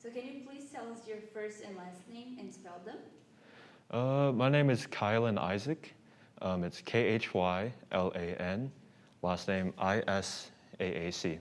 So can you please tell us your first and last name and spell them? My name is Khylan Isaac. It's KhYlan. Last name Isaac. Awesome.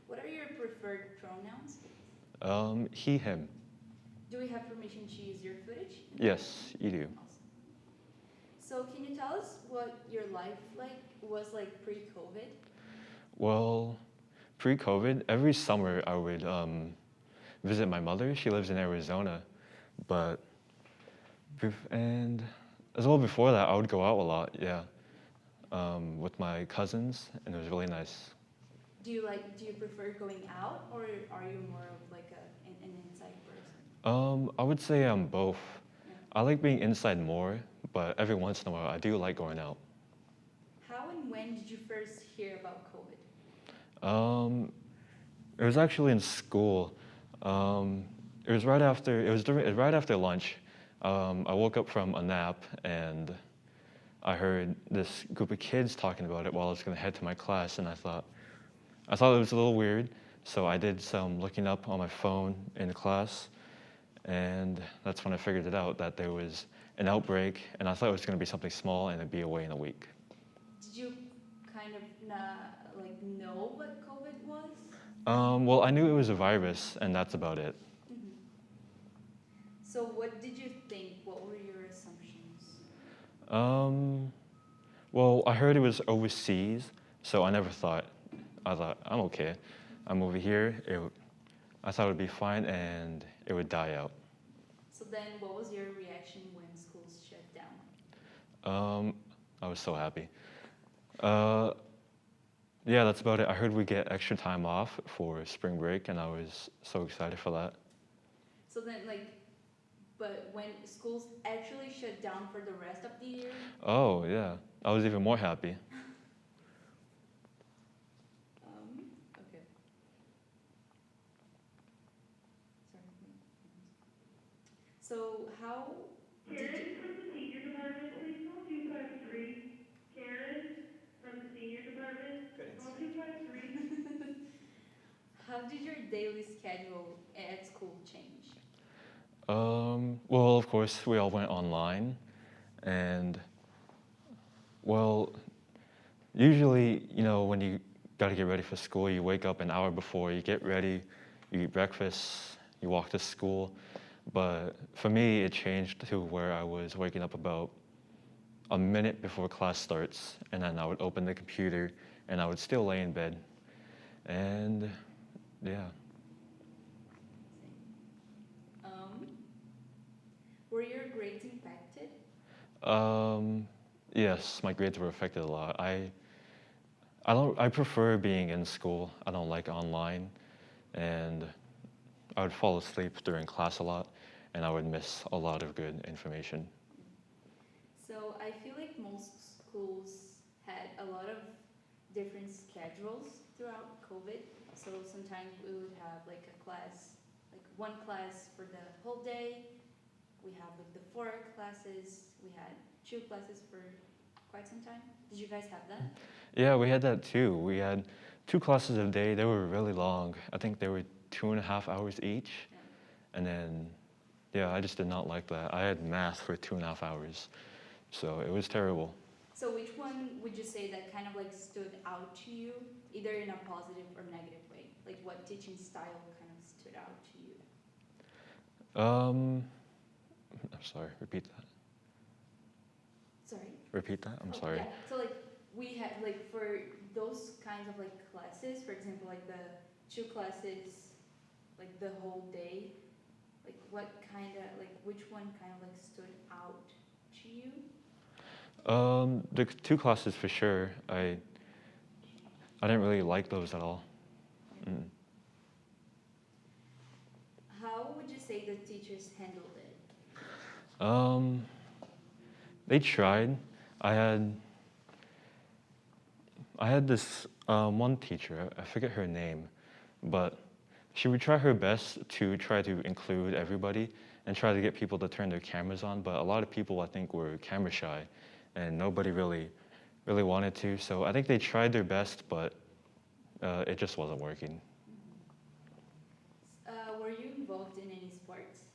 What are your preferred pronouns? He, him. Do we have permission to use your footage? Yes, you do. Awesome. So can you tell us what your life was like pre-COVID? Well, pre-COVID, every summer I would visit my mother. She lives in Arizona, but and as well before that, I would go out a lot. Yeah, with my cousins, and it was really nice. Do you prefer going out, or are you more of like an inside person? I would say I'm both. Yeah. I like being inside more, but every once in a while I do like going out. How and when did you first hear about COVID? It was actually in school. It was right after right after lunch. I woke up from a nap and I heard this group of kids talking about it while I was going to head to my class, and I thought it was a little weird. So I did some looking up on my phone in class, and that's when I figured it out that there was an outbreak, and I thought it was going to be something small and it'd be away in a week. Did you kind of know what COVID was? Well, I knew it was a virus, and that's about it. Mm-hmm. So what did you think? What were your assumptions? Well, I heard it was overseas, so I never thought. I thought, I'm okay. I'm over here. I thought it would be fine, and it would die out. So then what was your reaction when schools shut down? I was so happy. Yeah, that's about it. I heard we get extra time off for spring break, and I was so excited for that. So then, but when schools actually shut down for the rest of the year? Oh, yeah. I was even more happy. Okay. Sorry. So how did Karen you... from the senior department, please call 253. Karen from the senior department, call 253. How did your daily schedule at school change? Well, of course, we all went online, and well, usually, when you got to get ready for school, you wake up an hour before, you get ready, you eat breakfast, you walk to school. But for me, it changed to where I was waking up about a minute before class starts, and then I would open the computer, and I would still lay in bed. And yeah. Were your grades impacted? Yes, my grades were affected a lot. I prefer being in school. I don't like online, and I would fall asleep during class a lot, and I would miss a lot of good information. So I feel like most schools had a lot of different schedules throughout COVID. So sometimes we would have like a class, like one class for the whole day. We have like the 4 classes. We had 2 classes for quite some time. Did you guys have that? Yeah, we had that too. We had 2 classes a day. They were really long. I think they were 2.5 hours each. Yeah. And then, yeah, I just did not like that. I had math for 2.5 hours, so it was terrible. So which one would you say that kind of like stood out to you, either in a positive or negative way? Like what teaching style kind of stood out to you? I'm sorry, repeat that. Sorry? Repeat that, I'm sorry. Yeah, so like we had like for those kinds of like classes, for example, like the 2 classes, like the whole day, like which one kind of like stood out to you? The 2 classes for sure. I didn't really like those at all. Mm. How would you say the teachers handled it? They tried. I had this one teacher, I forget her name, but she would try her best to try to include everybody and try to get people to turn their cameras on, but a lot of people I think were camera shy and nobody really wanted to. So I think they tried their best, but it just wasn't working. were you involved in any sports?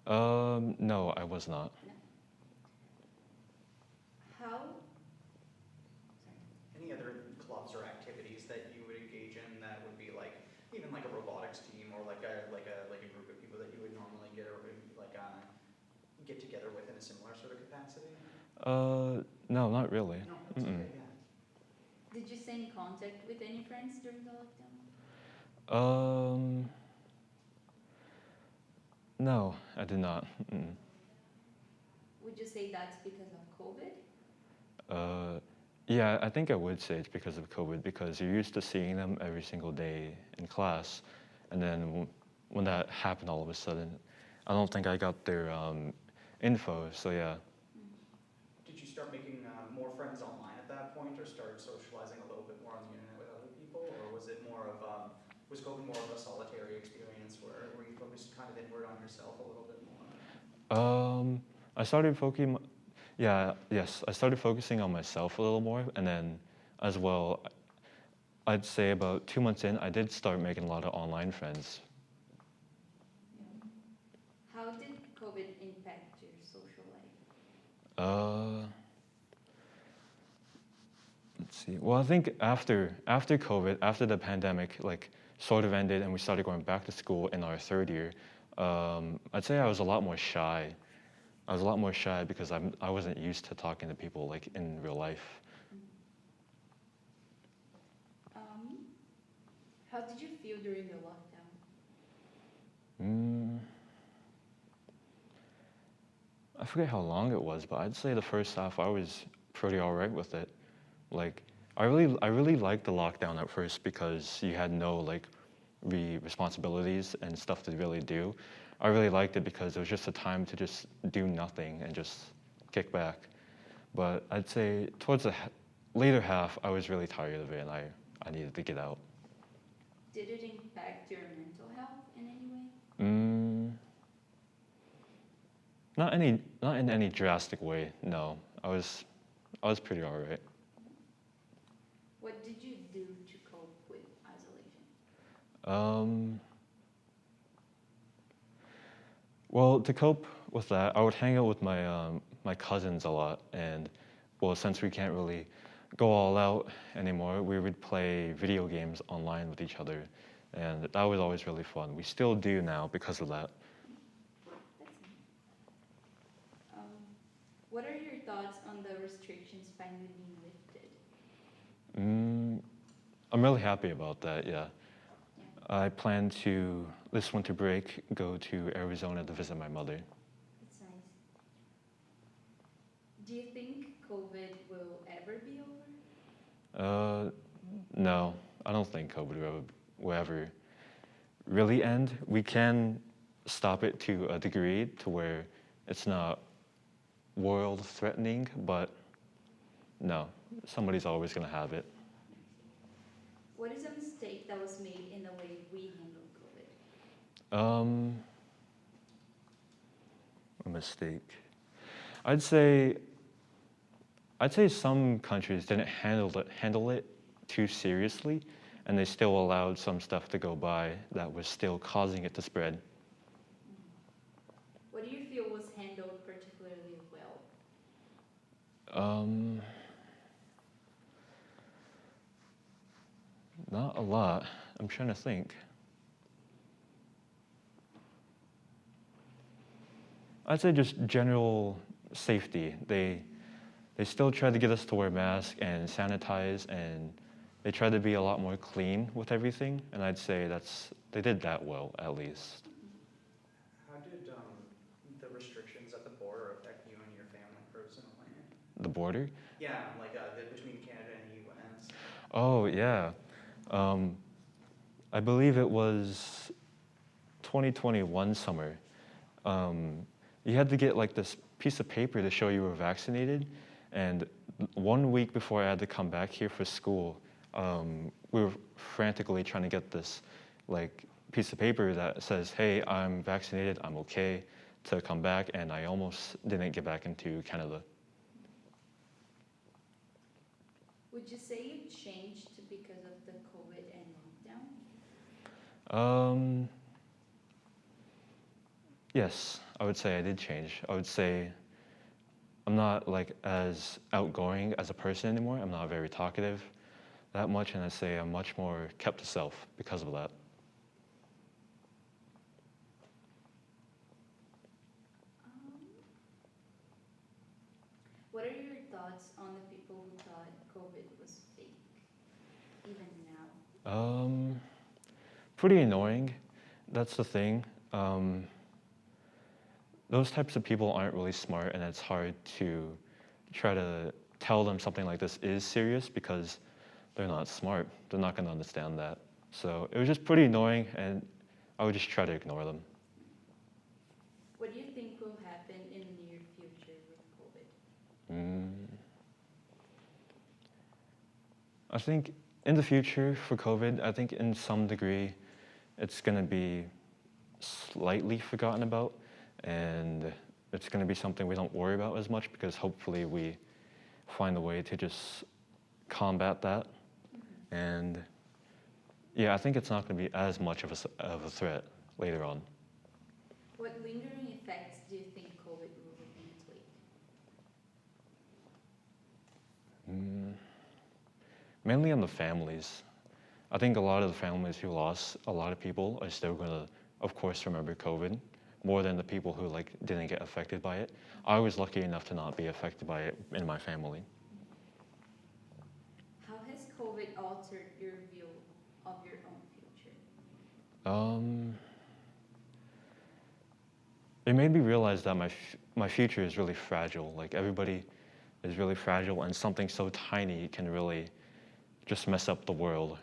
No, I was not. No. How? Sorry. Any other clubs or activities that you would engage in that would be like even like a robotics team or like a group of people that you would normally get or like get together with in a similar sort of capacity? No, not really. No, that's Mm-mm. okay. Yeah. Did you stay in contact with any friends during the lockdown? No, I did not. Mm-mm. Would you say that's because of COVID? Yeah, I think I would say it's because of COVID because you're used to seeing them every single day in class, and then when that happened all of a sudden, I don't think I got their info. So yeah. Did you start making more friends online at that point, or started socializing a little bit more on the internet with other people, or was it more of was COVID more of a solitary experience where you focused kind of inward on yourself a little bit more? I started focusing. Yeah, yes, I started focusing on myself a little more, and then as well, I'd say about 2 months in, I did start making a lot of online friends. Yeah. How did COVID impact your social life? Let's see. Well, I think after COVID, after the pandemic, like sort of ended, and we started going back to school in our third year, I'd say I was a lot more shy. I was a lot more shy because I wasn't used to talking to people like in real life. How did you feel during the lockdown? I forget how long it was, but I'd say the first half I was pretty all right with it. Like I really liked the lockdown at first because you had no like responsibilities and stuff to really do. I really liked it because it was just a time to just do nothing and just kick back. But I'd say towards the later half, I was really tired of it and I needed to get out. Did it impact your mental health in any way? Not in any drastic way. No, I was pretty all right. What did you do to cope with isolation? Well, to cope with that, I would hang out with my cousins a lot, and well, since we can't really go all out anymore, we would play video games online with each other, and that was always really fun. We still do now because of that. That's nice. What are your thoughts on the restrictions finally being lifted? I'm really happy about that, yeah. Yeah. I plan to, this winter break, go to Arizona to visit my mother. That's nice. Do you think COVID will ever be over? No, I don't think COVID will ever really end. We can stop it to a degree to where it's not world-threatening, but no, somebody's always going to have it. What is a mistake that was made in the way we handled COVID? A mistake. I'd say some countries didn't handle it too seriously, and they still allowed some stuff to go by that was still causing it to spread. What do you feel was handled particularly well? Not a lot. I'm trying to think. I'd say just general safety. They still try to get us to wear masks and sanitize, and they try to be a lot more clean with everything. And I'd say they did that well, at least. How did the restrictions at the border affect you and your family personally? The border? Yeah, like between Canada and the U.S. Oh, yeah. I believe it was 2021 summer. You had to get like this piece of paper to show you were vaccinated. And 1 week before I had to come back here for school, we were frantically trying to get this like piece of paper that says, hey, I'm vaccinated, I'm okay to come back. And I almost didn't get back into Canada. Would you say you changed because of the COVID and lockdown? Yes, I would say I did change. I would say I'm not like as outgoing as a person anymore. I'm not very talkative that much, and I'd say I'm much more kept to self because of that. Um, what are your thoughts on the people who thought COVID was fake, even now? Pretty annoying. That's the thing. Those types of people aren't really smart, and it's hard to try to tell them something like this is serious because they're not smart. They're not going to understand that. So it was just pretty annoying, and I would just try to ignore them. What do you think will happen in the near future with COVID? I think in the future for COVID, I think in some degree it's going to be slightly forgotten about, and it's going to be something we don't worry about as much because hopefully we find a way to just combat that. And yeah, I think it's not going to be as much of a threat later on. What lingering effects do you think COVID will leave its wake? Mainly on the families. I think a lot of the families who lost a lot of people are still going to, of course, remember COVID more than the people who like didn't get affected by it. I was lucky enough to not be affected by it in my family. How has COVID altered your view of your own future? It made me realize that my future is really fragile. Like everybody is really fragile, and something so tiny can really just mess up the world.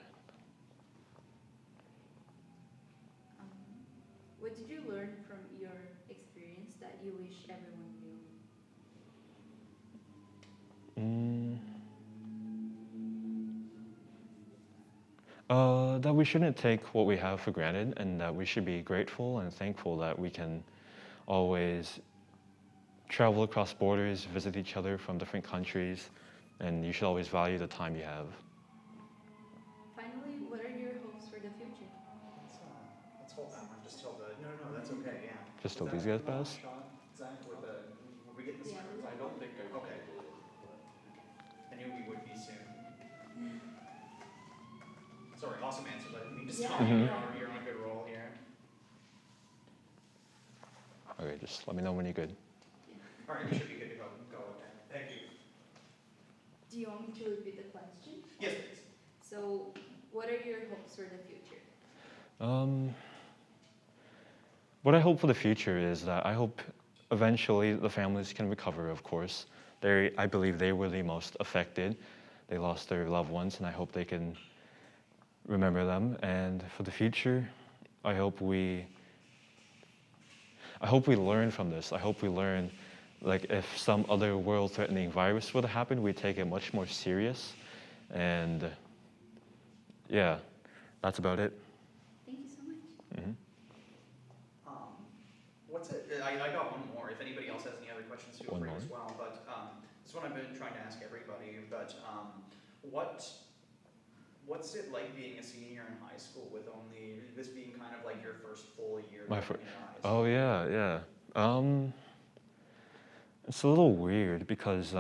What did you learn from your experience that you wish everyone knew? That we shouldn't take what we have for granted, and that we should be grateful and thankful that we can always travel across borders, visit each other from different countries, and you should always value the time you have. Finally, what are your hopes for the future? Let's hold that one just till the. No, that's okay. Yeah. Just till these guys pass? Sean, Zach, with the. Were we getting this? Yeah. I don't think I Okay. I knew we would be soon. Sorry, awesome answers. I didn't mean to stop you. You're on a good roll here. Okay, just let me know when you're good. All right, we should be good to go. Okay. Thank you. Do you want me to repeat the question? Yes, please. So, what are your hopes for the future? What I hope for the future is that I hope eventually the families can recover, of course. I believe they were the most affected. They lost their loved ones, and I hope they can remember them. And for the future, I hope we learn from this. I hope we learn, like, if some other world-threatening virus would have happened, we'd take it much more serious. And yeah, that's about it. Thank you so much. What's it? I got one more. If anybody else has any other questions, feel free as well. But this one I've been trying to ask everybody. But what's it like being a senior in high school with only this being kind of like your first full year? In high school? Oh yeah. It's a little weird because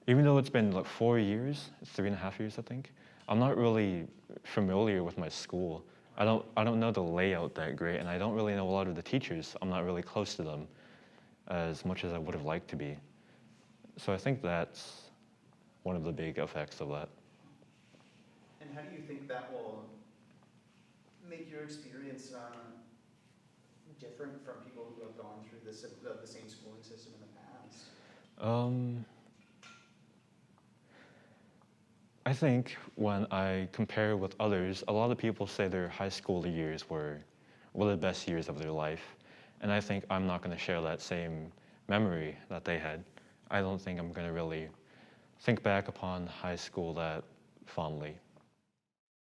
even though it's been like 4 years, 3.5 years, I think, I'm not really familiar with my school. I don't know the layout that great, and I don't really know a lot of the teachers. I'm not really close to them as much as I would have liked to be. So I think that's one of the big effects of that. And how do you think that will make your experience different from people who have gone through the same schooling system in the past? I think when I compare with others, a lot of people say their high school years were the best years of their life. And I think I'm not going to share that same memory that they had. I don't think I'm going to really think back upon high school that fondly.